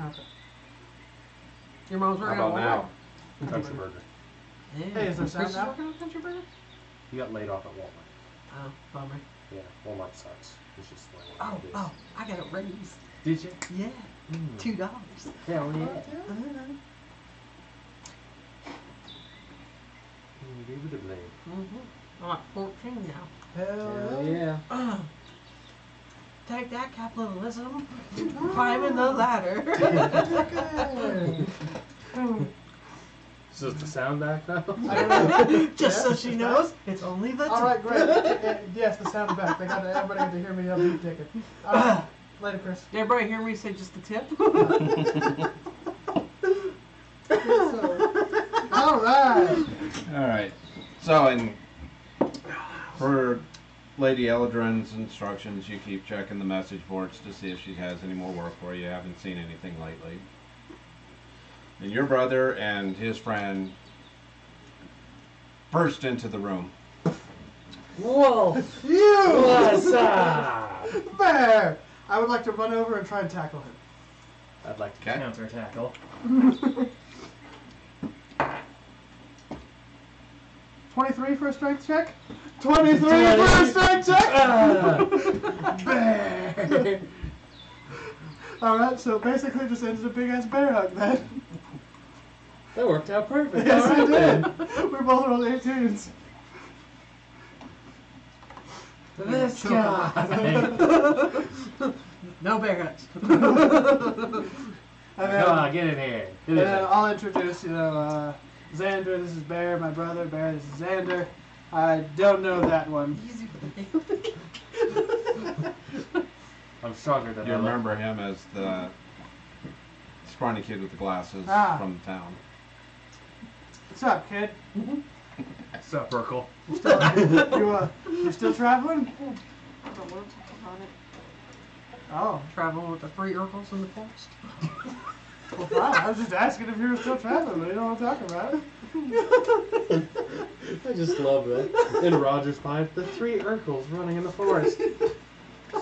Okay. Your mom's How working at about Walmart? now? Country Burger. Yeah. Hey, is there sound Chris is now? working at Country Burger? He got laid off at Walmart. Oh, bummer. Yeah, Walmart sucks. It's just the way Oh, it is. oh, I got a raise. Did you? Yeah, Mm. $2. Hell yeah. Indubitably. I'm at 14 now. Hell yeah. Take that, capitalism. Climbing the ladder. So is the sound back now? I don't know. Just so Yeah, she it's knows, it's only the All right, great. Yes, the sound back. Everybody got to hear me yell beat ticket. Later, Chris. Did everybody hear me say just the tip? All right. Alright. So, for Lady Eladrin's instructions, you keep checking the message boards to see if she has any more work for you. You haven't seen anything lately. And your brother and his friend burst into the room. Whoa! You! What's up? Bear! I would like to run over and try and tackle him. I'd like to Okay. counter tackle. 23 for a strength check? 23 for a strength check? Bear! Alright, so basically just ended a big ass bear hug then. That worked out perfect. Yes, All it right, did. We both rolled 18s. This Choke guy. No bear hugs. And then, Come on, get in here. Who is then it? I'll introduce, Xander, this is Bear, my brother. Bear, this is Xander. I don't know that one. Easy for the I'm stronger than You I look. remember him as the scrawny kid with the glasses Ah. from town. What's up, kid? What's up, Urkel? You still traveling? Oh, Traveling with the 3 Urkels in the forest. well, fine. I was just asking if you were still traveling, but you know what I'm talking about. I just love that. In Rogers 5, the 3 Urkels running in the forest.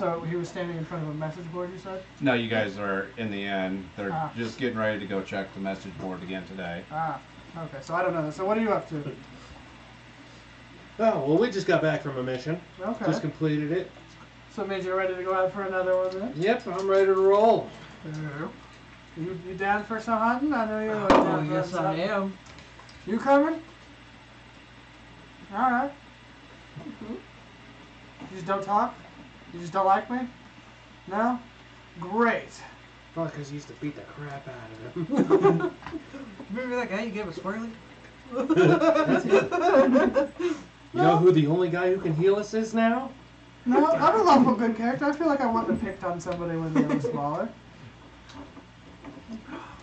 So he was standing in front of a message board, you said? No, you guys are in the end. They're Ah. just getting ready to go check the message board again today. Ah, okay. So I don't know. So what are you up to? Oh, well, we just got back from a mission. Okay. Just completed it. So it means you're ready to go out for another one then? Yep, I'm ready to roll. You down for some hunting? I know you're Oh, down for yes, some. I am. You coming? Alright. You just don't talk? You just don't like me? No? Great. Probably because you used to beat the crap out of him. Remember that guy you gave a swirly? You know who the only guy who can heal us is now? No, I'm a lawful good character. I feel like I wouldn't have picked on somebody when they were smaller.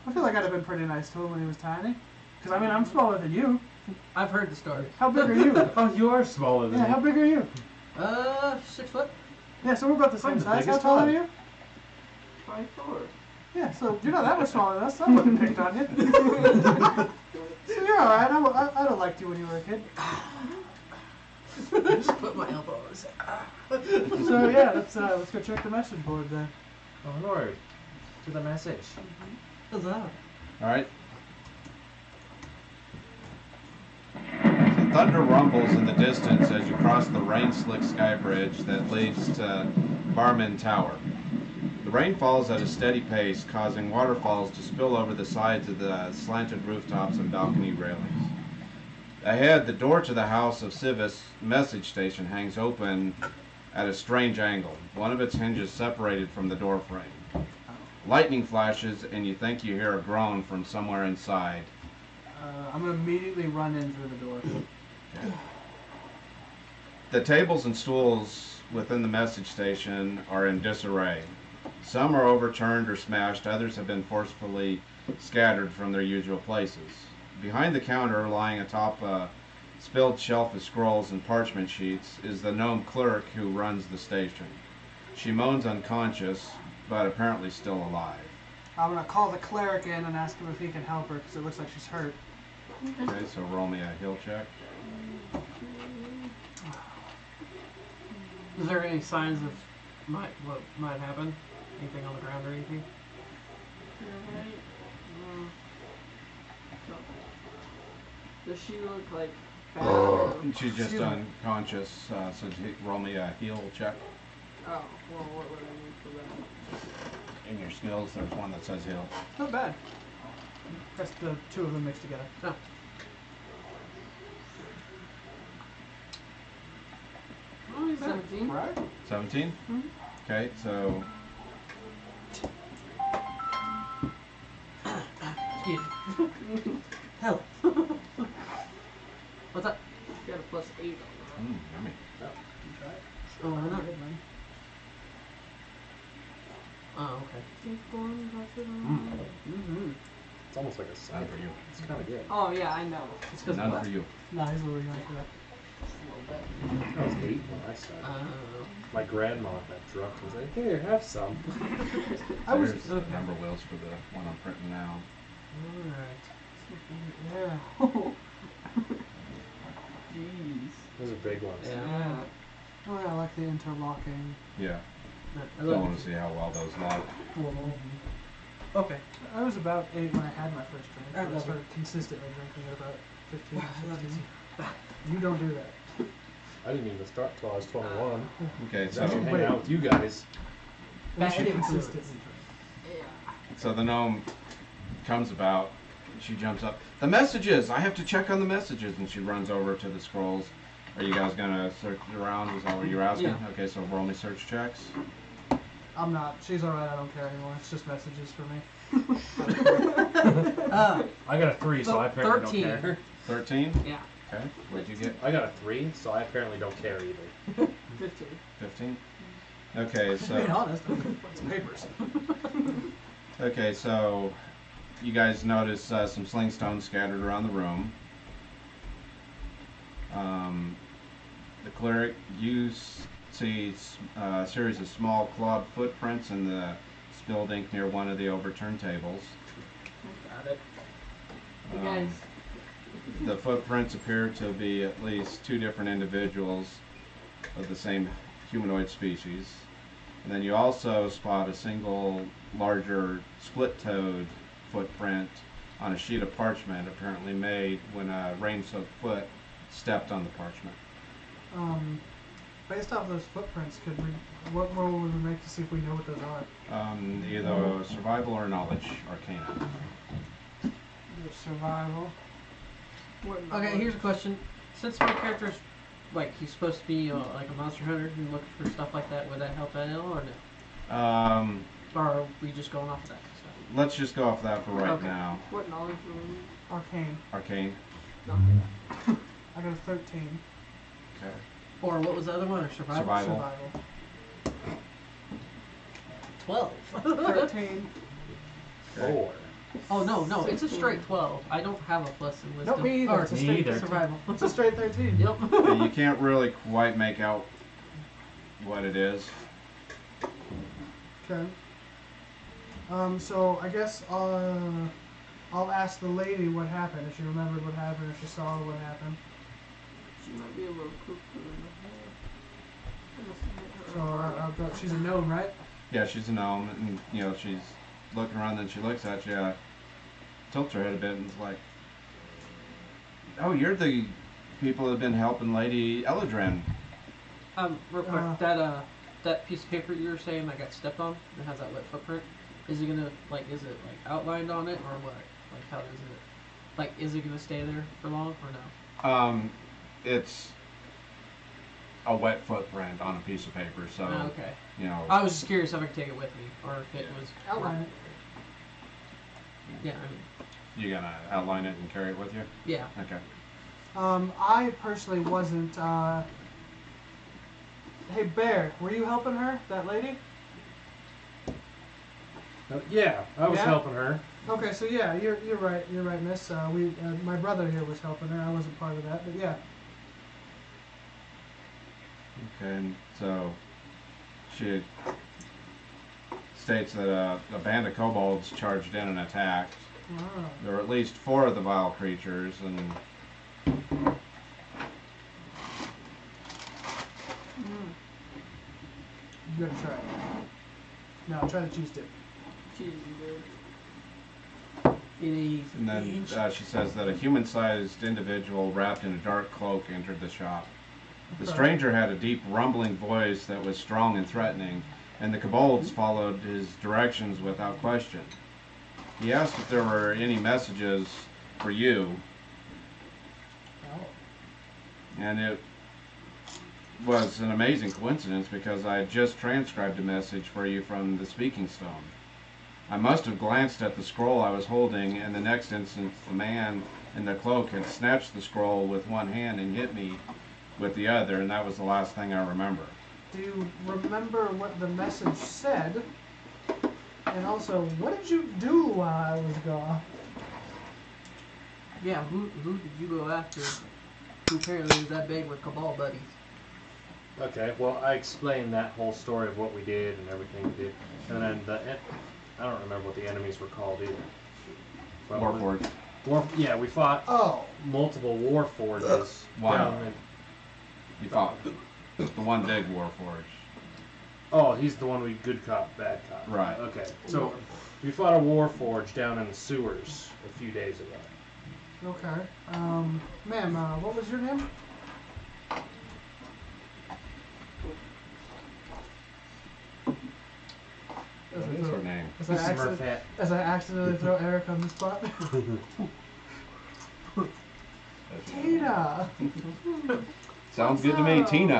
I feel like I'd have been pretty nice to him when he was tiny. Because, I mean, I'm smaller than you. I've heard the story. How big are you? Oh, you are smaller than Yeah, how me. big are you? 6 foot. Yeah, so we're about the same I'm the size. How biggest tall one. are you? 5'4". Yeah, so you're not that much smaller than us. So I wouldn't have picked on you. So you're alright. I'd have liked you when you were a kid. Just put my elbow on his head. So yeah, let's go check the message board then. Onward to the message. What's that? Alright? Thunder rumbles in the distance as you cross the rain-slick sky bridge that leads to Barman Tower. The rain falls at a steady pace, causing waterfalls to spill over the sides of the slanted rooftops and balcony railings. Ahead, the door to the house of Civis message station hangs open at a strange angle, one of its hinges separated from the door frame. Lightning flashes, and you think you hear a groan from somewhere inside. I'm gonna immediately run in through the door. The tables and stools within the message station are in disarray. Some are overturned or smashed, others have been forcefully scattered from their usual places. Behind the counter, lying atop a spilled shelf of scrolls and parchment sheets, is the gnome clerk who runs the station. She moans unconscious, but apparently still alive. I'm gonna call the cleric in and ask him if he can help her because it looks like she's hurt. Okay, so roll me a heal check. Is there any signs of what might happen? Anything on the ground or anything? Does she look like bad? Or... She's just Excuse me. unconscious, so roll me a heal check. Oh, well, what would I need for that? In your skills, there's one that says heal. Not bad. That's the two of them mixed together. Oh. Oh, 17. Right? 17? Mhm. Okay, so Excuse me. Hell. What's that? Got a +8 on yummy. You try it. Oh, why not? Good, man. Oh, okay. Mm. It's almost like a cider. None for you. It's kind of good. Oh, yeah, I know. It's because None for you. Nah, he's a little young for that. I was 8 when I started. Oh. My grandma got drunk and was like, "Here, have some." I was. There's the number wheels for the one I'm printing now. Alright. Yeah. Jeez. Those are big ones. Yeah. Oh, yeah, I like the interlocking. Yeah. I Still want to see how well those lock. Okay. I was about 8 when I had my first drink. I but I love started consistently drinking at about 15 I love or 16. You don't do that. I didn't even start till I was 21. Okay, I was actually so hanging out with you guys. We Bad should influence. consistently drink. so the gnome comes about. She jumps up. The messages! I have to check on the messages. And she runs over to the scrolls. Are you guys gonna search around? Is that what you're asking? Yeah. Okay, so roll me search checks. I'm not. She's alright, I don't care anymore. It's just messages for me. I got a 3, so I apparently 13. don't care. 13? Yeah. Okay. What'd you get? I got a 3, so I apparently don't care either. 15. 15? Okay, Being so honest, it's papers. okay, so you guys notice some sling stones scattered around the room. The cleric, you see a series of small clawed footprints in the spilled ink near one of the overturned tables. Got it. You Um, guys. The footprints appear to be at least 2 different individuals of the same humanoid species. And then you also spot a single larger split-toed footprint on a sheet of parchment apparently made when a rain-soaked foot stepped on the parchment. Based off those footprints, what roll would we make to see if we know what those are? Either survival or knowledge arcana. Survival. Okay, here's a question. Since my character's like he's supposed to be like a monster hunter who looks for stuff like that, would that help at all or no? Or are we just going off of that stuff? Let's just go off that for right Okay. now. What knowledge do we need? Arcane. Arcane. Nothing. I got a 13. Okay. Or what was the other one? Or survival? Survival. 12. 13. 4. Oh no, it's a straight 12. I don't have a plus in wisdom. Nope, me either. Or It's a Me straight either. survival. It's a straight 13. Yep. Yeah, you can't really quite make out what it is. Okay. So I guess I'll ask the lady what happened, if she remembered what happened, if she saw what happened. She might be a little cuckoo in the head. So I'll go, she's a gnome, right? Yeah, she's a gnome, and she's looking around, then she looks at you, tilts her head a bit, and is like, "Oh, you're the people that have been helping Lady Eladrin." Real quick, that piece of paper you were saying that got stepped on, that has that wet footprint, is it gonna, is it, outlined on it, or what? How is it, is it gonna stay there for long, or no? It's a wet footprint on a piece of paper, so, Oh, okay. I was just curious if I could take it with me, or if it was... Outline it. Yeah, I mean, you gonna outline it and carry it with you? yeah. Okay. I personally wasn't, Hey, Bear, were you helping her, that lady? Yeah, I was Yeah? helping her. Okay, so yeah, you're right, miss. My brother here was helping her. I wasn't part of that, but yeah. Okay, and so she states that a band of kobolds charged in and attacked. Ah. There were at least 4 of the vile creatures, and You gotta try it. No, try the cheese dip. Cheesy, dude. Easy. And then she says that a human-sized individual wrapped in a dark cloak entered the shop. The stranger had a deep, rumbling voice that was strong and threatening, and the kobolds followed his directions without question. He asked if there were any messages for you, and it was an amazing coincidence because I had just transcribed a message for you from the Speaking Stone. I must have glanced at the scroll I was holding, and the next instant the man in the cloak had snatched the scroll with one hand and hit me with the other, and that was the last thing I remember. Do you remember what the message said? And also, what did you do while I was gone? Yeah, who did you go after? Who apparently was that big with Cabal buddies? Okay, well, I explained that whole story of what we did and everything we did, and then I don't remember what the enemies were called either. But Warforged. Yeah, we fought multiple Warforges. One. You fought the one big Warforged. Oh, he's the one we good cop, bad cop. Right. Okay, so we fought a Warforged down in the sewers a few days ago. Okay. Ma'am, what was your name? What is her name? As I accidentally throw Eric on the spot. Tina. Sounds good to me, Tina.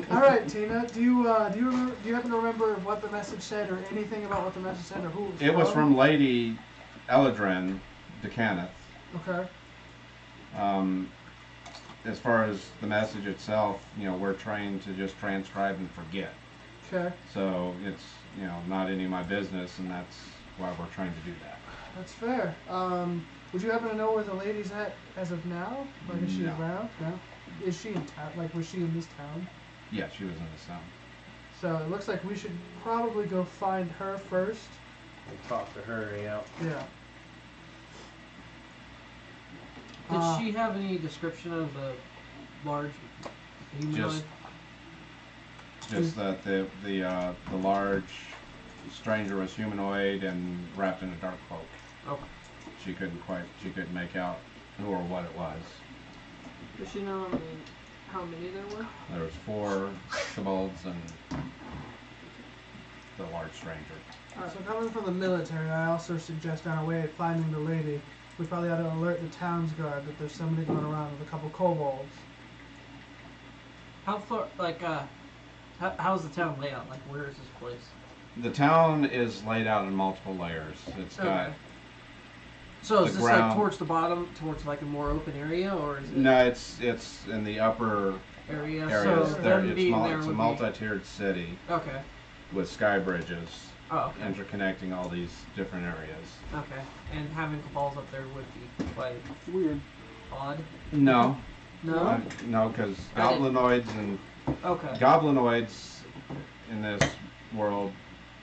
All right, Tina. Do you happen to remember what the message said, or anything about what the message said, or who it was It was from Lady Eladrin de Caneth. Okay. As far as the message itself, we're trained to just transcribe and forget. Okay. So it's, not any of my business, and that's why we're trying to do that. That's fair. Would you happen to know where the lady's at as of now? Like, is she No. around? No. Is she in town? Like, was she in this town? Yeah, she was in the sound. So it looks like we should probably go find her first. And talk to her, yeah. Yeah. Did she have any description of the large humanoid? Just that the large stranger was humanoid and wrapped in a dark cloak. Okay. She couldn't make out who or what it was. Does she know how many there were? There was 4 kobolds and the large stranger. Alright, so coming from the military, I also suggest on our way of finding the lady, we probably ought to alert the town's guard that there's somebody going around with a couple kobolds. How far, how's the town layout? Like, where is this place? The town is laid out in multiple layers. It's got So is the this like ground. towards the bottom, towards like a more open area, or is it no, it's in the upper area? areas. So There, them being there it's a would multi-tiered city be... Okay. with sky bridges Oh, okay. interconnecting all these different areas. Okay. And having cabals up there would be quite Weird. odd. No, No? no, because I didn't- goblinoids in this world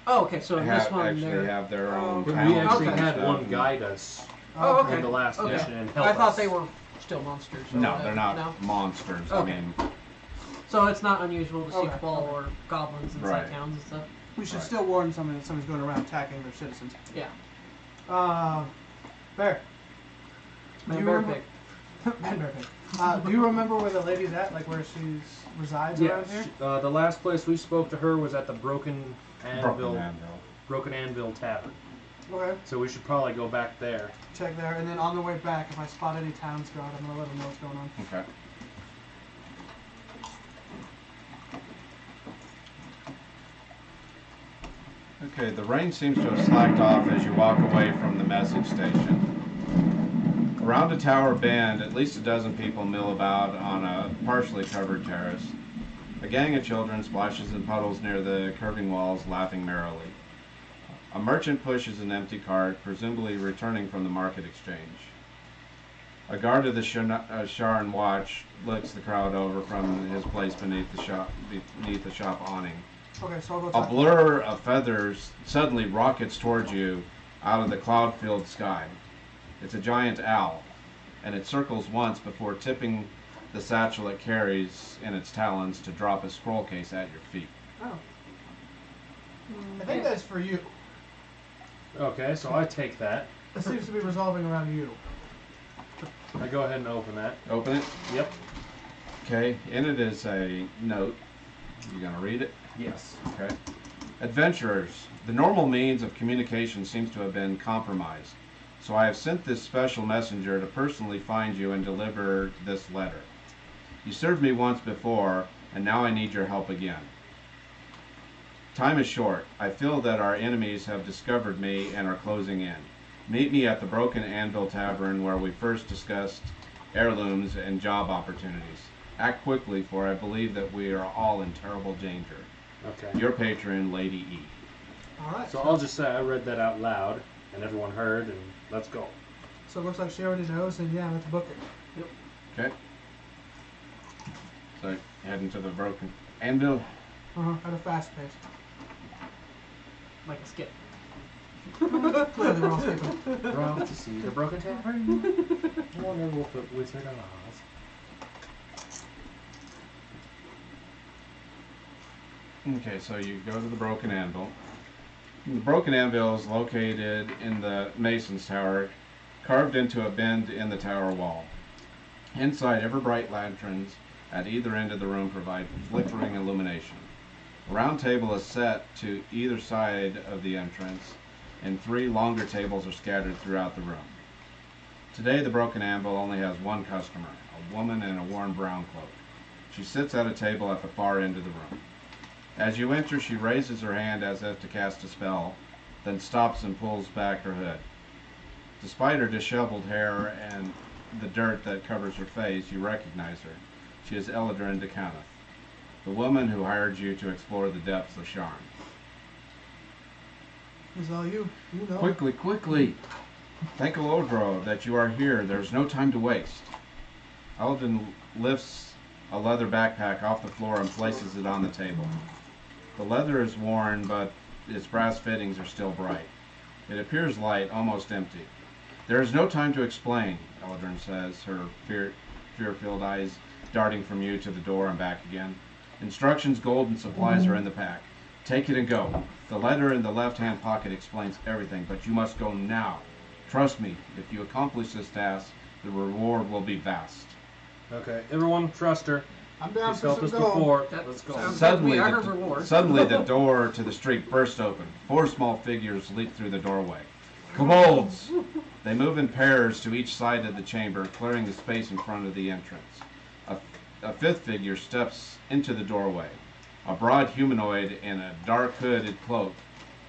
Oh, okay. So in this have one, actually they're... have their own okay. towns We actually and had stuff, one and- guide us Oh, okay. in the last Okay. mission and help I thought us. they were still monsters. So No, they're not No? monsters. Okay. I mean, So it's not unusual to see Okay. cabal or goblins inside Right. towns and stuff? We should Right. still warn somebody that somebody's going around attacking their citizens. Yeah. Bear. Man, Do you bear remember- pig. Bear Pig. Do you remember where the lady's at? Like where she resides around here? The last place we spoke to her was at the Broken Broken Anvil Tavern. Okay. So we should probably go back there. Check there, and then on the way back, if I spot any towns guard, I'm gonna let them know what's going on. Okay. Okay, the rain seems to have slacked off as you walk away from the message station. Around a tower bend, at least a dozen people mill about on a partially covered terrace. A gang of children splashes in puddles near the curving walls, laughing merrily. A merchant pushes an empty cart, presumably returning from the market exchange. A guard of the Sharn Watch looks the crowd over from his place beneath the shop awning. Okay, so I'll go A talk. blur of feathers suddenly rockets towards you out of the cloud-filled sky. It's a giant owl, and it circles once before tipping the satchel it carries in its talons to drop a scroll case at your feet. Oh. I think that's for you. Okay, so I take that. It seems to be resolving around you. I go ahead and open that. Open it. Yep. Okay. In it is a note. You gonna read it? Yes. Okay. Adventurers, the normal means of communication seems to have been compromised. So I have sent this special messenger to personally find you and deliver this letter. You served me once before, and now I need your help again. Time is short. I feel that our enemies have discovered me and are closing in. Meet me at the Broken Anvil Tavern where we first discussed heirlooms and job opportunities. Act quickly, for I believe that we are all in terrible danger. Okay. Your patron, Lady E. Alright. So I'll just say I read that out loud, and everyone heard, and let's go. So it looks like she already knows, and yeah, let's book it. Okay. So heading to the Broken Anvil. At a fast pace. Like a skip. Clearly we're all skipping. Wrong to see the Broken Tavern. Wonderful Foot Wizard of Oz. Okay, so you go to the Broken Anvil. The Broken Anvil is located in the Mason's Tower, carved into a bend in the tower wall. Inside, ever bright lanterns at either end of the room provide flickering illumination. A round table is set to either side of the entrance, and 3 longer tables are scattered throughout the room. Today, the Broken Anvil only has one customer, a woman in a worn brown cloak. She sits at a table at the far end of the room. As you enter, she raises her hand as if to cast a spell, then stops and pulls back her hood. Despite her disheveled hair and the dirt that covers her face, you recognize her. She is Eladrin de Canath, the woman who hired you to explore the depths of Sharn. Is all you? You know. Quickly, quickly! Thank Elodro that you are here. There's no time to waste. Eladrin lifts a leather backpack off the floor and places it on the table. The leather is worn, but its brass fittings are still bright. It appears light, almost empty. There is no time to explain, Eladrin says, her fear-filled eyes darting from you to the door and back again. Instructions, gold, and supplies are in the pack. Take it and go. The letter in the left-hand pocket explains everything, but you must go now. Trust me, if you accomplish this task, the reward will be vast. Okay, everyone trust her. I'm down She's for helped some us gold. before. That Let's go. sounds- Suddenly, We are her reward. suddenly the door to the street burst open. 4 small figures leap through the doorway. Kobolds! They move in pairs to each side of the chamber, clearing the space in front of the entrance. A 5th figure steps into the doorway, a broad humanoid in a dark hooded cloak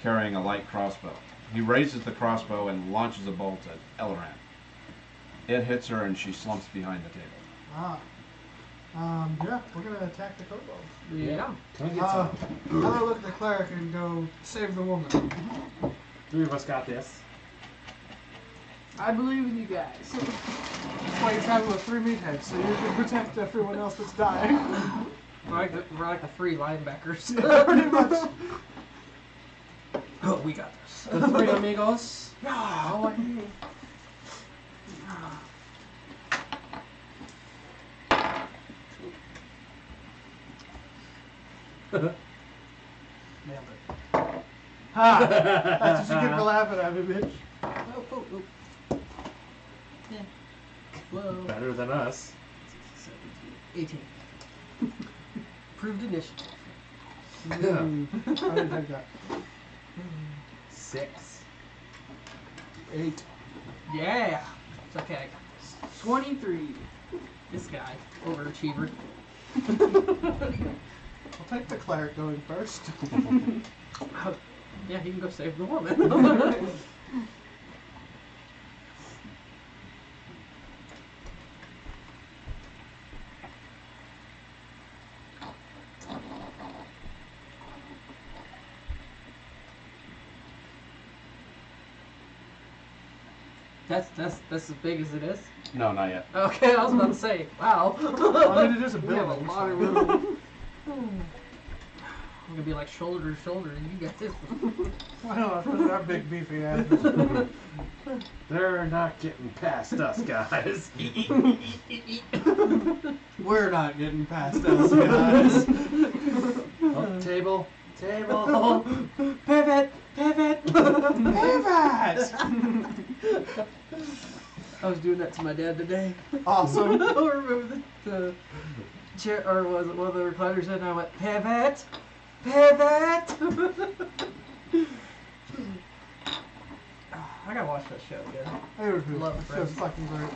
carrying a light crossbow. He raises the crossbow and launches a bolt at Elran. It hits her and she slumps behind the table. Yeah, we're gonna attack the kobolds. Yeah. Can I get I'm some? gonna look at the cleric and go save the woman. 3 of us got this. I believe in you guys. That's why you travel with 3 meatheads, so you can protect everyone else that's dying. We're like the 3 linebackers. Pretty much. Oh, we got this. The 3 amigos. Oh, Nailed it. Ha! That's what you get for laughing at me, bitch. oh. Yeah. Whoa. Better than us. 18. Proved initiative. I didn't take that. 6. 8. Yeah. It's okay. I got this. 23. This guy, overachiever. I'll take the cleric going first. Yeah, he can go save the woman. That's as big as it is. No, not yet. Okay, I was about to say, wow. I mean, it is a We have a building. lot of room. I'm gonna be like shoulder to shoulder, and you got this. Well, those are big beefy asses. They're not getting past us, guys. We're not getting past us, guys. Oh, table. Table. Pivot. Pivot. Pivot! I was doing that to my dad today. Awesome. I remember the chair, or was it one of the recliners, and I went, pivot. Pivot. I gotta watch that show again. Love It was Friends. fucking great.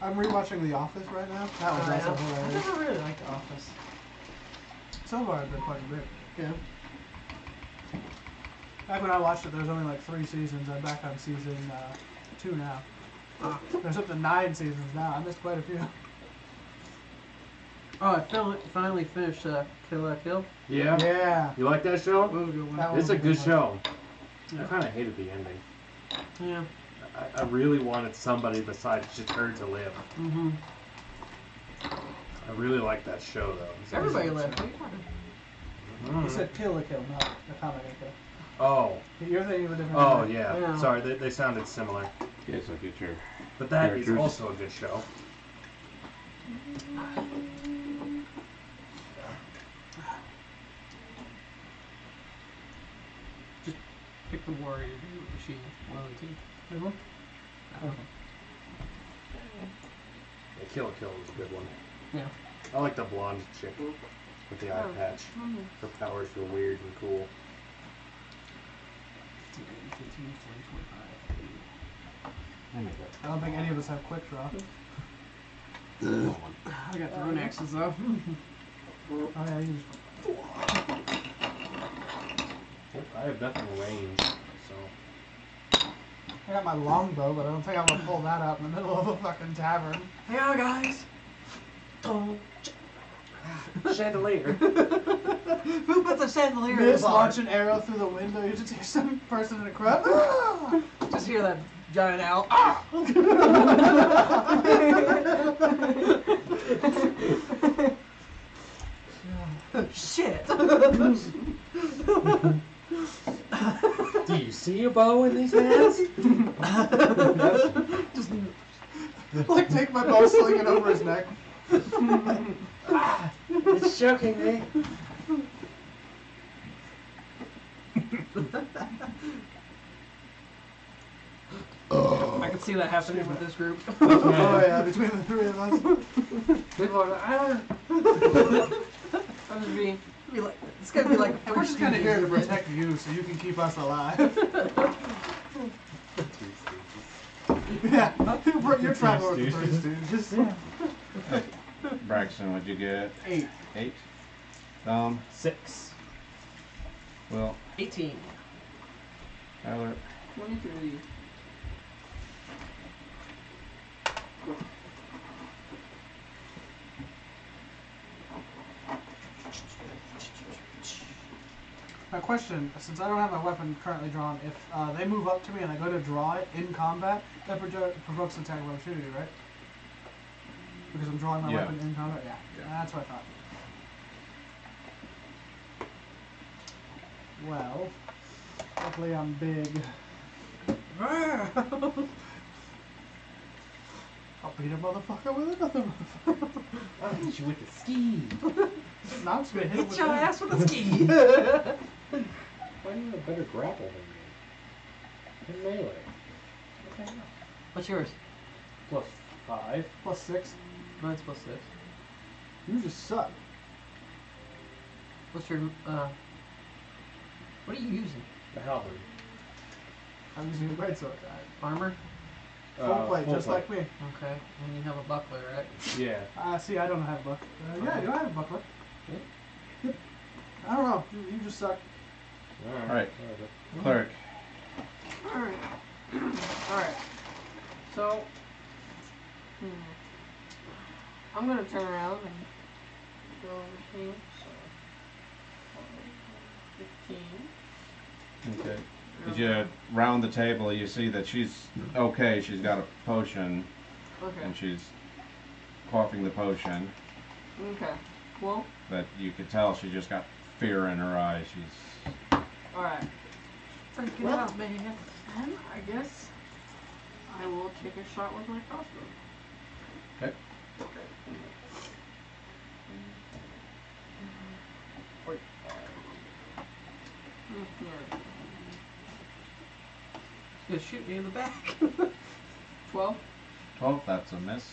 I'm rewatching The Office right now. That was also I hilarious. never really liked The Office. So far, it's been fucking great. Yeah. Back when I watched it, there was only like 3 seasons. I'm back on season 2 now. There's up to 9 seasons now. I missed quite a few. Oh, I finally finished Kill la Kill. Yeah. Yeah. You like that show? That was a good one. That It's a good show. Yeah. I kind of hated the ending. Yeah. I really wanted somebody besides Jatur to live. Mm-hmm. I really like that show though. Everybody left. What are you talking? You said Kill la Kill, not the comic kill. Oh. You're thinking of a different Oh movie. yeah. Yeah. Sorry, they sounded similar. Yes, I get your. But that is Characters. also a good show. Pick the warrior machine. One of the two. Mhm. Yeah, Kill la Kill was a good one. Yeah. I like the blonde chick with the eye patch. Her powers were weird and cool. 15, 20, 25. I don't think any of us have quick draw. I got throwing axes though. Oh yeah, you just... I have nothing range, so. I got my longbow, but I don't think I'm gonna pull that out in the middle of a fucking tavern. Yeah, guys. Oh. Chandelier. Who put the chandelier in Miss, the bar? launch an arrow through the window. You just hear some person in a crowd. Ah! Just hear that giant owl. Ah! Shit. Do you see a bow in these hands? Just Like take my bow, sling it over his neck. It's choking me. I can see that happening with this group. Oh yeah, between the 3 of us. People are like, I'm just being, like, it's gonna be like, And we're just kind of here to protect you, so you can keep us alive. Yeah, you're traveling with the 3 Stooges. Braxton, what'd you get? 8. 8. Dom, 6. Will, 18. Tyler, 23. My question, since I don't have my weapon currently drawn, if they move up to me and I go to draw it in combat, that provokes attack of opportunity, right? Because I'm drawing my Yeah. weapon in combat? Yeah. Yeah. That's what I thought. Well, luckily I'm big. I'll beat a motherfucker with another motherfucker. I'll hit you with the ski. Now I'm just gonna hit him Hit with your that. ass with a ski. Why do you have a better grapple than me? In melee. Okay. What's yours? Plus 5. Plus 6. Mine's plus 6. You just suck. What's your, what are you using? The halberd. I'm using a greatsword. Armor? Full plate, full just plate. like me. Okay. And you have a buckler, right? Yeah. See, I don't have a buckler. Yeah, I do have a buckler. Yep. I don't know. You just suck. Alright. Cleric. Alright. Alright. So, I'm gonna turn around and go over here. So, 15. Okay. As you round the table, you see that she's okay. She's got a potion, Okay. and she's quaffing the potion. Okay. Well, But you could tell she just got fear in her eyes. She's alright. freaking Well, out, man. Then I guess I will take a shot with my crossbow. okay. Yeah. He's gonna shoot me in the back. 12. 12, that's a miss.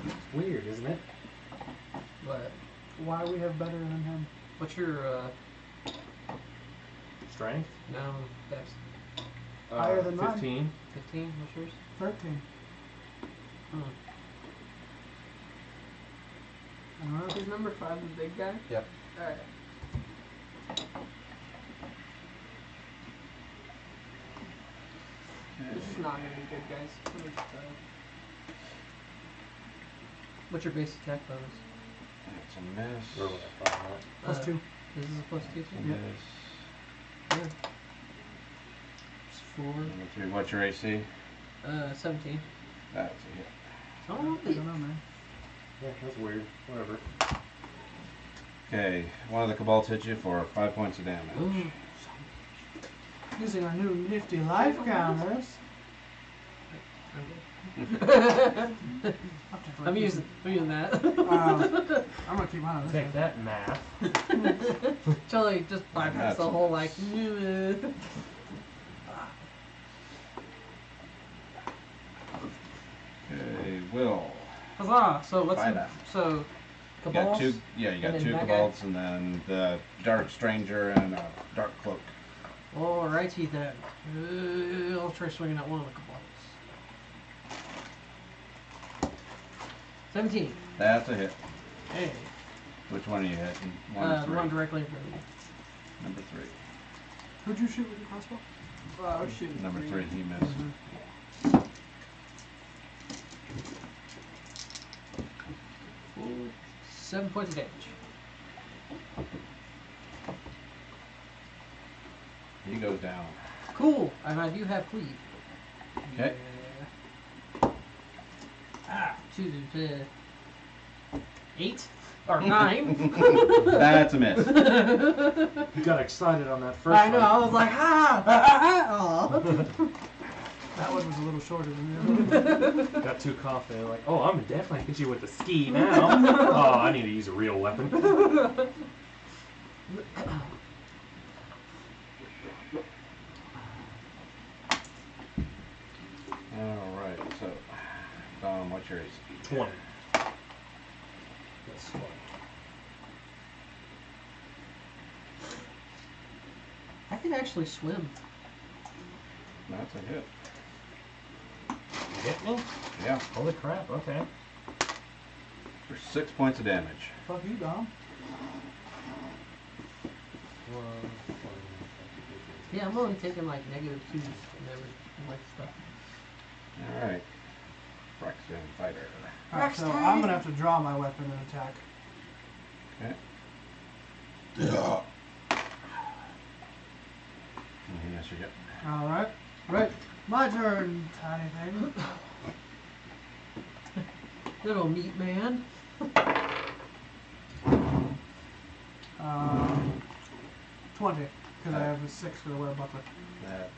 It's weird, isn't it? What? Why we have better than him? What's your Strength? no dex? Higher than mine. 15. 15? What's yours? 13. Hmm. I don't know. Is number 5 the big guy? Yep. Alright. This is not gonna be good, guys. Let me just tell you. What's your base attack bonus? That's a miss. Where would I find that? Plus 2. This is a plus 2 That's a too? Yep. miss. Yeah. It's 4. Number 3, what's your AC? 17. That's a hit. Oh, I don't know, man. Yeah, that's weird. Whatever. Okay, one of the kobolds hit you for 5 points of damage. Ooh. Using our new nifty life counters. I'm using that. I'm gonna keep mine on this Take one. that, math. Totally just bypass That's the whole a like. Okay, Will. Huzzah! So what's Fight the, out. so You got Cabals? two, yeah, you got and then two that guy? kobolds and then the dark stranger and a dark cloak. Alrighty then. I'll try swinging at one of the Cabals. 17. That's a hit. Hey. Which one are you hitting? One or The three? one directly in front of me. Number 3. Who'd you shoot with your crossbow? Well, I was shooting Number 3. 3, he missed. Mm-hmm. 7 points of damage. He goes down. Cool. And I do have cleave. Okay. Yeah. Ah, 8 or 9. That's a miss. You got excited on that first I know. one. I was like, ah. That one was a little shorter than the other one. Got too confident, like, oh, I'm definitely hit you with the ski now. Oh, I need to use a real weapon. Alright, so, Dom, what's your AC? 20. That's 20. I can actually swim. That's a hit. You hit me? Yeah, Holy crap, okay. for 6 points of damage. Fuck you, Dom. Yeah, I'm only taking like -2s and every like stuff. Alright. Phyrexian fighter. Alright, so I'm gonna have to draw my weapon and attack. Okay. Yes, you get. Alright. Right. My turn, tiny thing. Little meat man. 20. Because I have a 6 because I wear a buckler. That.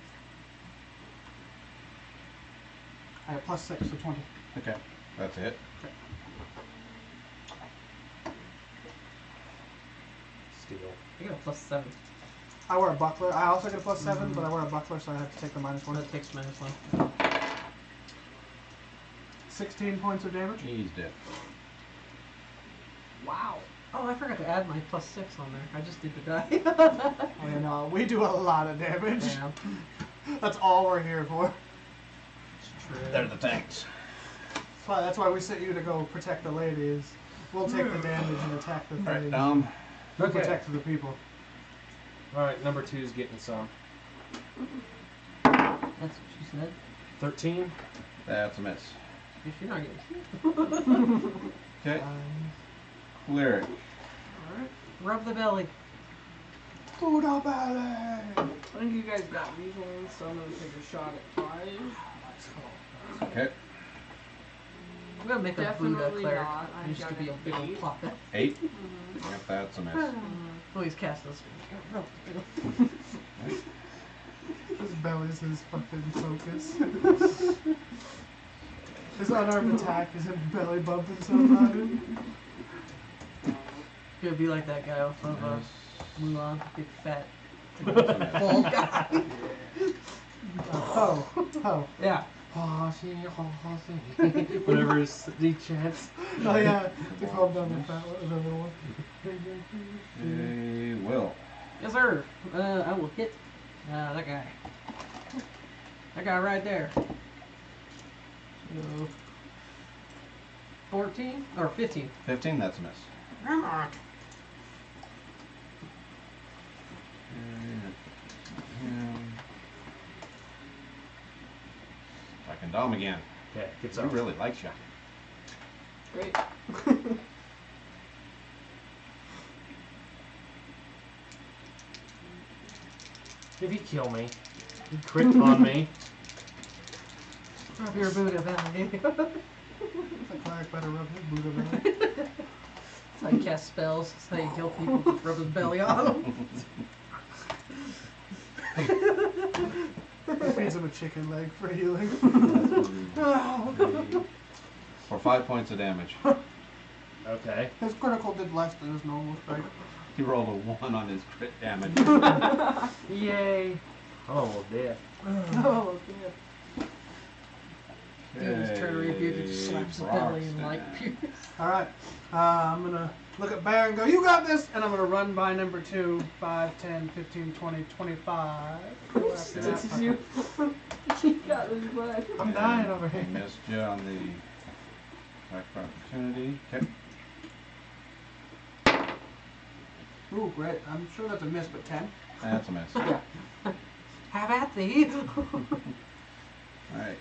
I have +6, so 20. Okay, that's a hit. Steel. I got a +7. I wear a buckler. I also get a +7, but I wear a buckler, so I have to take the -1. That takes -1. 16 points of damage. He's dead. Wow. Oh, I forgot to add my +6 on there. I just did the die. Oh, yeah, no, we do a lot of damage. Yeah. That's all we're here for. It's true. They're the tanks. That's why we sent you to go protect the ladies. We'll take the damage and attack the Alright, things. Dom. We'll Okay. protect the people. Alright, number 2's getting some. That's what she said. 13. That's a miss. If you're not getting Okay, Lyric. Alright. Rub the belly. Buddha belly! I think you guys got these ones, so I'm gonna take a shot at 5. Okay, I'm gonna make a Buddha Definitely cleric. not. It I've used to got be a an big old 8. plot. 8. Yep, that's a miss. Please cast this. His belly's his fucking focus. His unarmed attack is him belly bumping somebody. Gonna be like that guy off of Yes. Mulan, big fat That's a miss. bald guy. Oh. Yeah. Whatever he chants. Oh yeah, to calm down the fat one, the little one. Hey, Will. Yes, sir. I will hit that guy. That guy right there. So, 14 or 15. 15, that's a miss. Come on. Striking Dom again. Okay, gets He up. really likes you. Great. If he kill me, he crit on me. Rub your Buddha belly. The cleric better rub his Buddha belly. That's how you cast spells. That's how you kill people. Just rub his belly on them. Feeds him a chicken leg for healing. For 5 points of damage. Okay. His critical did less than his normal strike. He rolled a 1 on his crit damage. Yay. I'm almost dead. Oh, yeah. Dude, his turn to rebuke it, just Hey, slaps the belly and Broxton. like pukes. Alright, I'm gonna look at Bear and go, you got this! And I'm gonna run by number 2, 5, 10, 15, 20, 25. Go after This that. is you. He got this bud. I'm dying over He here. missed you on the attack for opportunity. Okay. Ooh, great. I'm sure that's a miss, but 10. That's a miss. Yeah. Have at thee. Alright.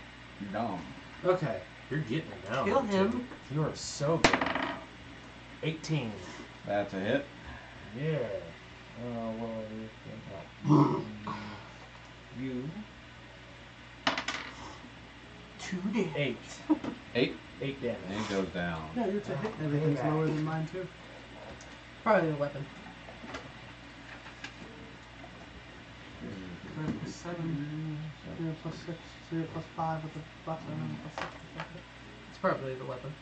Dom. Okay, you're getting it now. Kill dude. him. You are so good. 18. That's a hit. Yeah. You 2 damage. 8. 8. 8 damage. And he goes down. Yeah, you're to hit. Everything's lower than mine, too. Probably the weapon. 7, 0 plus 6, 0 plus 5 with the button, and plus 6 with the It's probably the weapon.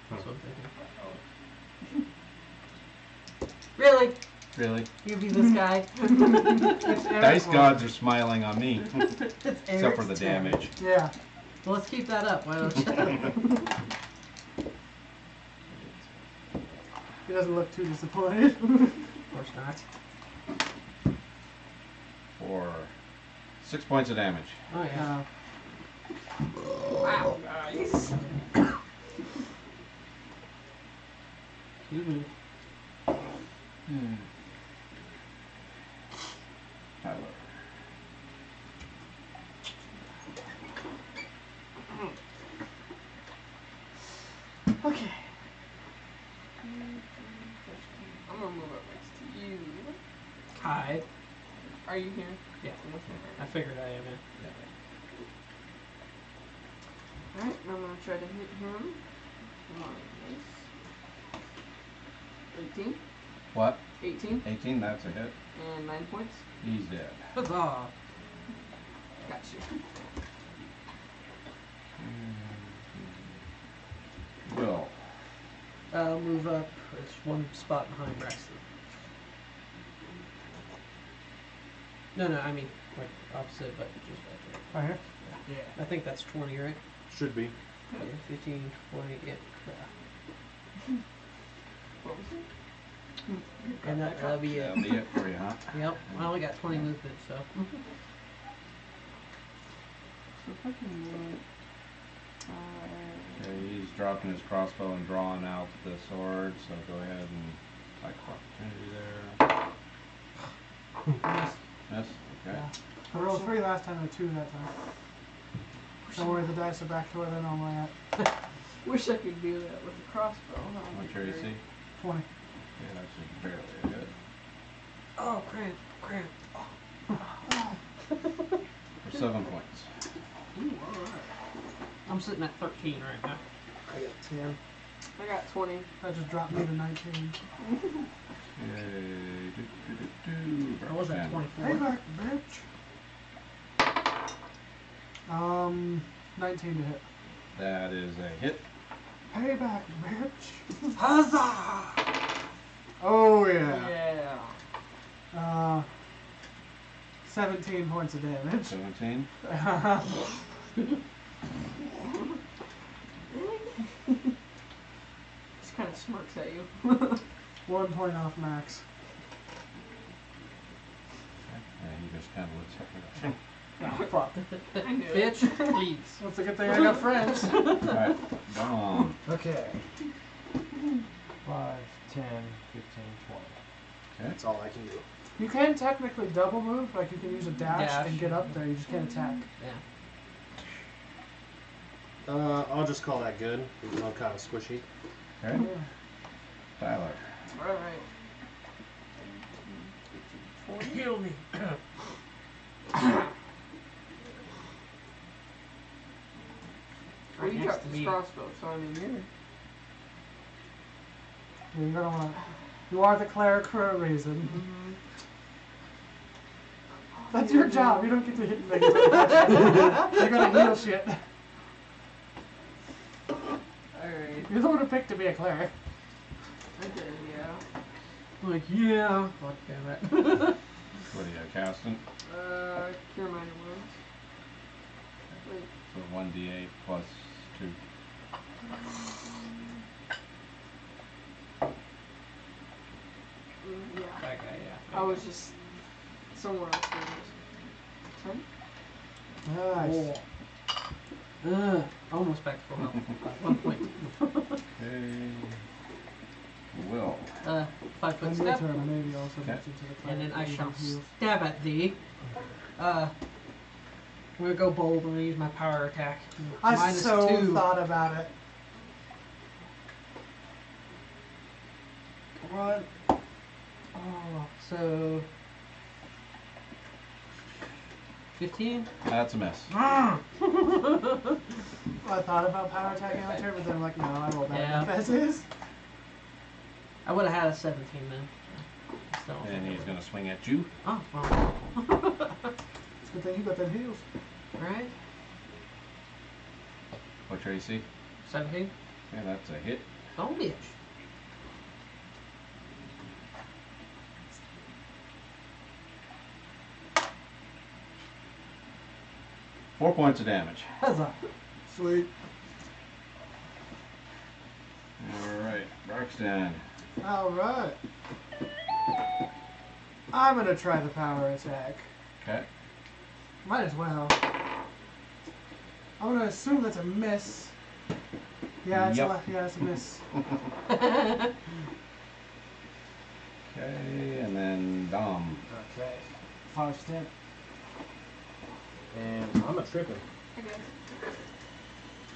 That's what I'm thinking. Really? Really? You be this guy? It's Dice Eric's gods are smiling on me. It's Except Eric's for the turn. damage. Yeah. Well, let's keep that up. Why don't you? He doesn't look too disappointed. Of course not. For 6 points of damage. Oh yeah. Wow. Nice. Excuse me. Tyler. Okay. I'm gonna move up next to you. Hide. Are you here? Yeah. Okay. I figured I am in. Alright, I'm gonna try to hit him. Come on, nice. 18. What? 18. 18, that's a hit. And 9 points. He's dead. Huzzah. Got you. Will. I'll move up. It's one spot behind Braxton. No, I mean, like, opposite, but just right there. Right here? Yeah. I think that's 20, right? Should be. Yeah, 15, 20, yeah. What was it? And that'll be it. That'll be it for you, huh? Yep, I only got 20 movement, so. So if I can move. Okay, he's dropping his crossbow and drawing out the sword, so go ahead and attack for opportunity there. Yes. Miss? Okay. I rolled 3 last time and 2 that time. Don't worry, the dice are back to where they're normally at. Wish I could do that with a crossbow. What's your AC? 20. Yeah, that's just barely a hit. Oh, cramp. For 7 points. I'm sitting at 13 right now. I got 10. I got 20. That just dropped me to 19. Okay. I was at Broxton. 24. Hey back, bitch. 19 to hit. That is a hit. Payback, bitch. Huzzah! Oh yeah. Yeah. 17 points of damage. 17. Just kind of smirks at you. 1 point off max. And he just kind of looks at me. Oh, fuck. I knew it. Bitch, please. That's a good thing I got friends. Alright, Dom. Okay. 5, 10, 15, 20. That's all I can do. You can technically double move, like you can use a dash, Dash. and get up there. You just can't attack. Yeah. I'll just call that good, even though kind of squishy. Okay. Tyler. Alright. Heal me. Well, you Next got to this me. crossbow, so I mean, You're gonna want. You are the cleric for a reason. That's your job. You don't get to hit things. You're gonna heal shit. Alright. You're the one who picked to be a cleric. I did, yeah. Like, yeah. God damn it. What are you casting? Cure minor wounds. Wait. So 1d8 plus 2. Yeah. That guy, yeah. I was just somewhere else. 10? Nice. Almost back to full health. 1 point. Okay. Will. 5 foot And your step. turn. I maybe also Okay. mention to the cleric. And then I that you shall don't heal. stab at thee. I'm gonna go bold. I'm gonna use my power attack. I Minus so 2. thought about it. What? Oh, so 15. That's a miss. I thought about power attacking on my turn, but then I'm like, no, I rolled that Yeah. as is. I would have had a 17 then. Still. And he's going to swing at you. Oh, well. It's a good thing you got them heals. Alright. What's your AC? 17. Okay, that's a hit. Oh, bitch. Four points of damage. Huzzah. Sweet. Alright, Roxanne. Alright. I'm gonna try the power attack. Okay. Might as well. I'm gonna assume that's a miss. Yeah, it's Yep. yeah, it's a miss. Okay, and then Dom. Okay. 5 step. And I'm a tripping.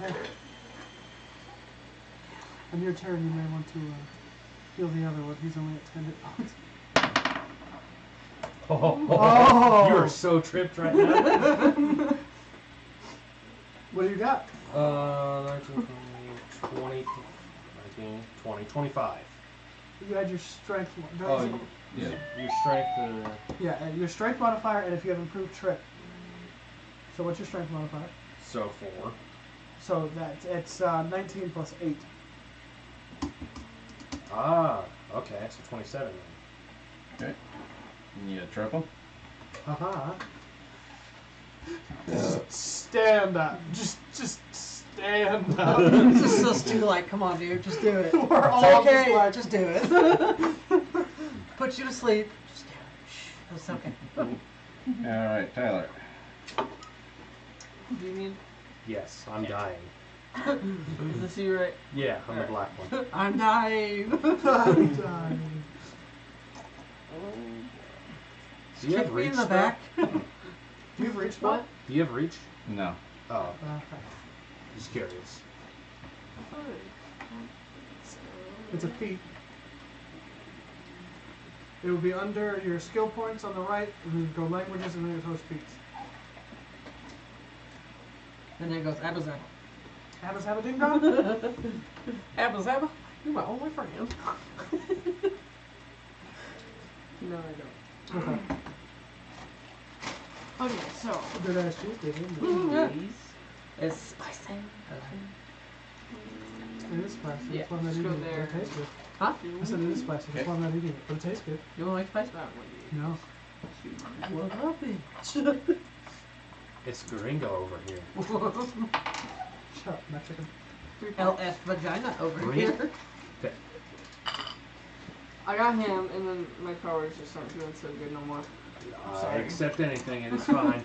Okay. On your turn, you may want to heal the other one. He's only at 10 hit points. Oh! You are so tripped right now. What do you got? 19, 20, 19, 20, 25. You had your strength. Oh, Yeah. your strength. Yeah, your strength modifier, and if you have improved trip. So what's your strength modifier? So 4. So it's 19 plus 8. Ah, okay, so 27 then. Okay. And you triple? Haha. Stand up. Just stand up. Just us two, like, come on, dude, just do it. We're all It's okay, just like, just do it. Put you to sleep. Just do it. Shh, it's okay. Alright, Tyler. Do you need? Yes, I'm dying. Is this you right? Yeah, I'm the black one. I'm dying. I'm dying. Do you have Kick me reach? in the though? back. Do you have reach spot? Do you have reach? No. Oh, Okay. just curious. It's a feat. It will be under your skill points on the right, and then go languages, and then it goes feats. And then it goes Abba Zabba. Abba's have a ding dong? Abba Zabba, you're my only friend. No, I don't. Okay. Okay, so. Good ass cheesesteak, isn't Please. It's spicy. it? It is spicy. Yeah, That's why I'm not just eating go it. But there. it tastes good. Huh? I said it is spicy. That's why I'm not eating it. But it tastes good. You don't like spice? That one. No. What happened? It's Gringo over here. Shut up, Mexican. LF vagina over Green? here. I got him, and then my powers just aren't doing so good no more. I Sorry. accept anything. It is fine.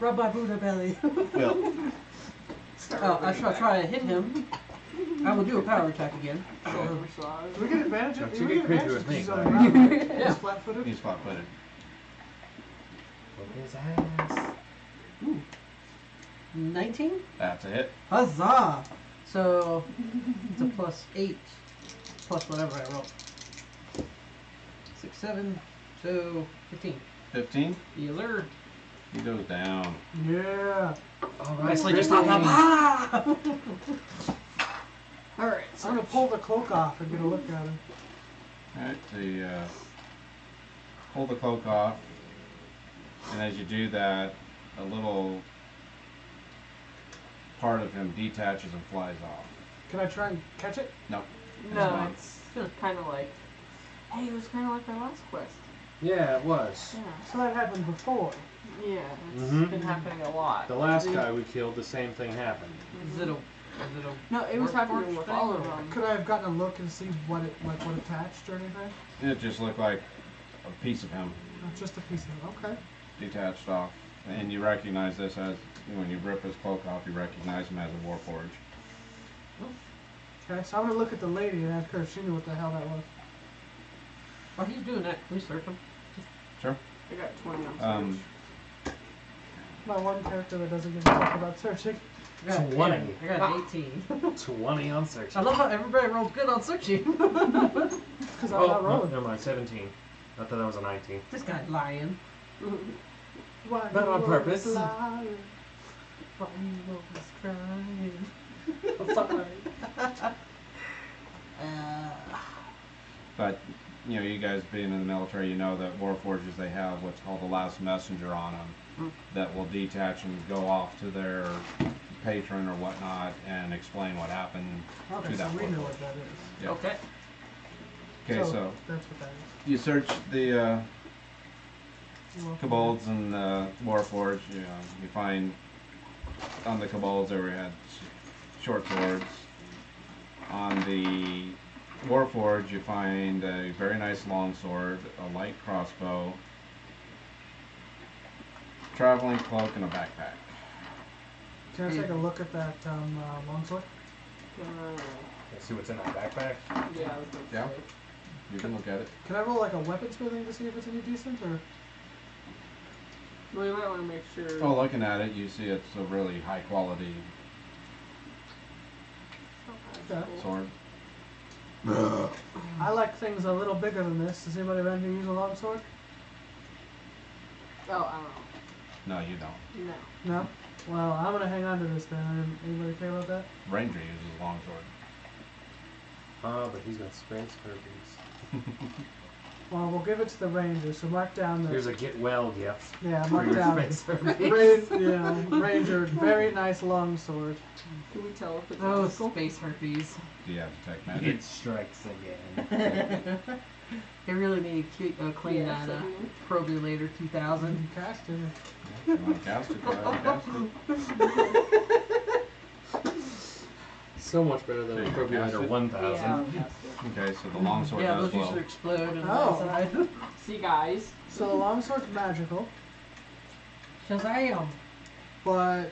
Rub my Buddha belly. Well, Oh, I shall try to hit him. I will do a power attack again. Do we get advantage of Don't do you we get get creepy advantage with because me, he's on the Clyde. ground, right? Yeah. He's flat-footed? He's flat-footed. Whoop his ass. 19? That's a hit. Huzzah! So, it's a +8. Plus whatever I roll. 6, 7, so 15. 15. Healer. He goes down. Yeah. Nicely just Blah, on blah, the blah. Alright, I'm gonna pull the cloak off and get a look at him. Alright, so you pull the cloak off, and as you do that, a little part of him detaches and flies off. Can I try and catch it? Nope. No, fine. it's kind of like. Hey, it was kind of like my last quest. Yeah, it was. Yeah. So that happened before. Yeah, it's Mhm. been happening a lot. The last guy we killed, the same thing happened. Is it a No, it was happening Workforce with all of thing, or- them. Could I have gotten a look and see what it what attached or anything? It just looked like a piece of him No, just a piece of it. Okay. detached off. And you recognize this as, when you rip his cloak off, you recognize him as a Warforged. Okay, so I'm gonna look at the lady and ask her if she knew what the hell that was. While he's doing that, can we search him? Sure. I got 20 on Um, search. My one character that doesn't give a fuck about searching. I got 20. I got an 18. 20 on search. I love how everybody rolls good on searching. Because I'm not no, rolling. never mind. 17. I thought that was a 19. This guy's lying. Why But you on always purpose. lie? Why you always crying? I'm sorry. But, you guys being in the military, you know that Warforges, they have what's called the last messenger on them that will detach and go off to their patron or whatnot and explain what happened Okay, to so that we know Warforged. what that is. Yeah. Okay. Okay, so that's what that is. you search the Well, kobolds and Warforged. You find on the kobolds they had short swords. On the Warforged, you find a very nice longsword, a light crossbow, traveling cloak, and a backpack. Can I take a look at that longsword? Let's see what's in that backpack. Yeah, I was gonna Yeah. say. You can look at it. Can I roll like a weaponsmithing to see if it's any decent or? Well, you might want to make sure. Oh, looking at it, you see it's a really high quality Okay. sword. I like things a little bigger than this. Does anybody around here use a longsword? Oh, I don't No, you don't. know. No. No? Well, I'm gonna hang on to this then. Anybody care about that? Ranger uses longsword. But he's got space Kirby's. Well, we'll give it to the ranger. So mark down the. Here's a get well gift. Yeah, For mark your down. space Kirby's. Ranger, very nice longsword. Can we tell if it's Oh, magical? space herpes. Do you have detect magic? It strikes again. They really need to clean Yes, that I do. Probulator 2000. You cast it. If you want to cast it, go ahead and cast it. So much better than a There you go, Probulator cast it. 1000. Yeah, that's good. Okay, so the longsword Yeah, does those glow. usually explode on Oh. the side. See, guys. So the longsword's magical, Shazam! but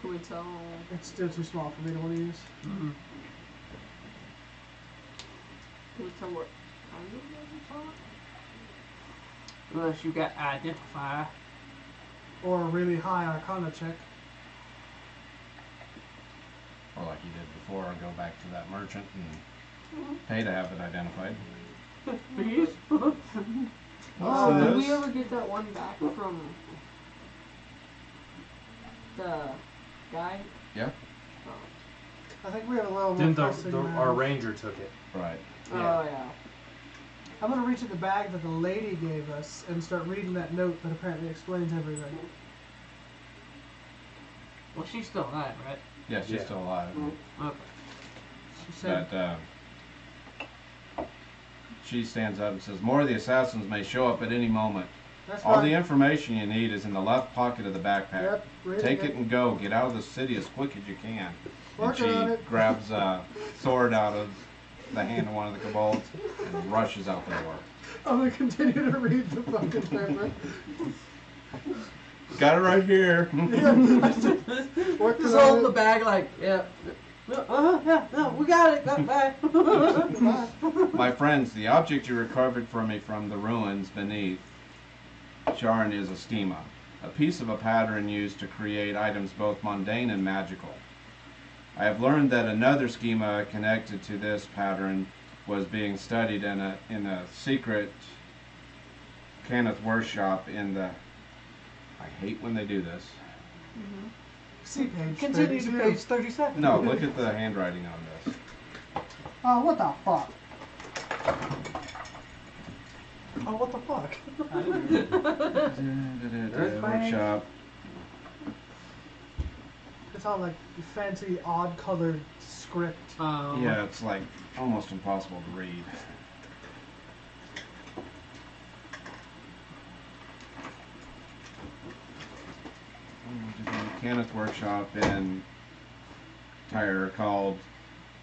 Can we tell? it's still too small for me to want to use. Mm-hmm. Can we tell what kind of magic on it? Unless you got identify. Or a really high arcana check. Or like you did before, go back to that merchant and pay to have it identified. Please? Oh, did we this? ever get that one back from the guy? Yeah. Oh, I think we have a little more Didn't pressing our matters. ranger took it. Right. Yeah. Oh, yeah. I'm gonna reach in the bag that the lady gave us and start reading that note that apparently explains everything. Well, she's still alive, right? Yeah, she's Yeah. still alive. Okay. She said, But she stands up and says, "More of the assassins may show up at any moment. "That's All fine." the information you need is in the left pocket of the backpack. Yep, reading Take it and go. Get out of the city as quick as you can." And Working on she it. grabs a sword out of the hand of one of the kobolds and rushes out the door. I'm gonna continue to read the fucking paper. Got it right here. Working Just on hold the it. bag like, yeah. Yeah, no, we got it. Bye. My friends, the object you recovered from me from the ruins beneath Sharn is a schema, a piece of a pattern used to create items both mundane and magical. I have learned that another schema connected to this pattern was being studied in a secret Kenneth workshop in the... I hate when they do this. See page. Continue to 32. page 37. No, look at the handwriting on this. Oh, what the fuck? Oh, what the fuck? Workshop. It's all like fancy, odd colored script. Yeah, it's like almost impossible to read. Kenneth workshop in Tyre called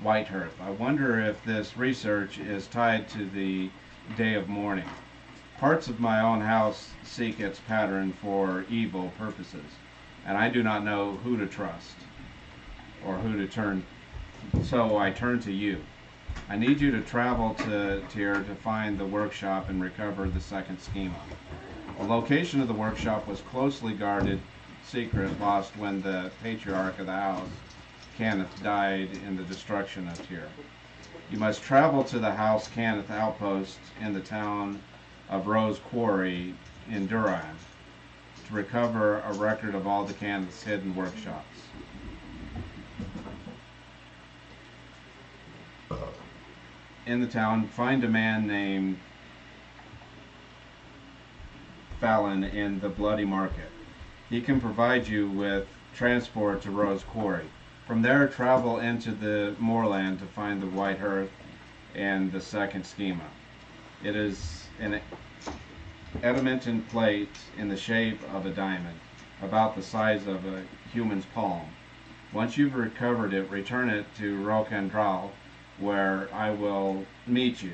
Whitehearth. I wonder if this research is tied to the day of mourning. Parts of my own house seek its pattern for evil purposes, and I do not know who to trust or who to turn, so I turn to you. I need you to travel to Tyre to find the workshop and recover the second schema. The location of the workshop was closely guarded, secret, lost when the patriarch of the house, Kenneth, died in the destruction of Tyre. You must travel to the House Kenneth outpost in the town of Rose Quarry in Duran to recover a record of all the Kenneth's hidden workshops. In the town, find a man named Fallon in the Bloody Market. He can provide you with transport to Rose Quarry. From there, travel into the moorland to find the Whitehearth and the second schema. It is an adamantine plate in the shape of a diamond, about the size of a human's palm. Once you've recovered it, return it to Rokandral, where I will meet you.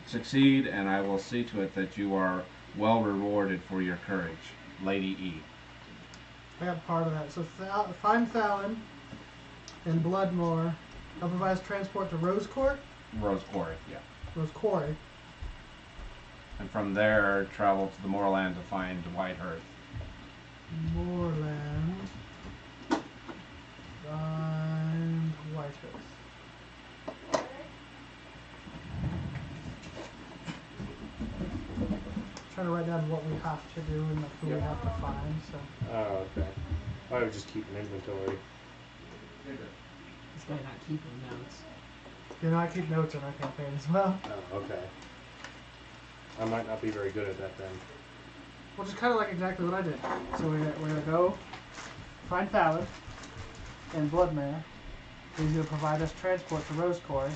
Succeed, and I will see to it that you are well rewarded for your courage. Lady E. I got part of that. So find Fallon in Bloodmoor. Improvise transport to Rose Court. Rose Quarry, yeah. Rose Quarry. And from there, travel to the moorland to find Whitehearth. Moorland. Find Whitehearth. Trying to write down what we have to do and who we have to find. So Oh, okay. I would just keep an inventory. This guy not keeping notes. you know, I keep notes on our campaign as well. Oh, okay. I might not be very good at that then. Which is kind of like exactly what I did. So we're gonna go find Fallon in Bloodmare. He's gonna provide us transport to Rose Quarry.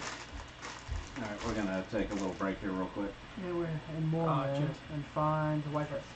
Alright, we're gonna take a little break here real quick. Yeah, we're in Moorland Gotcha. and find Whitehearth.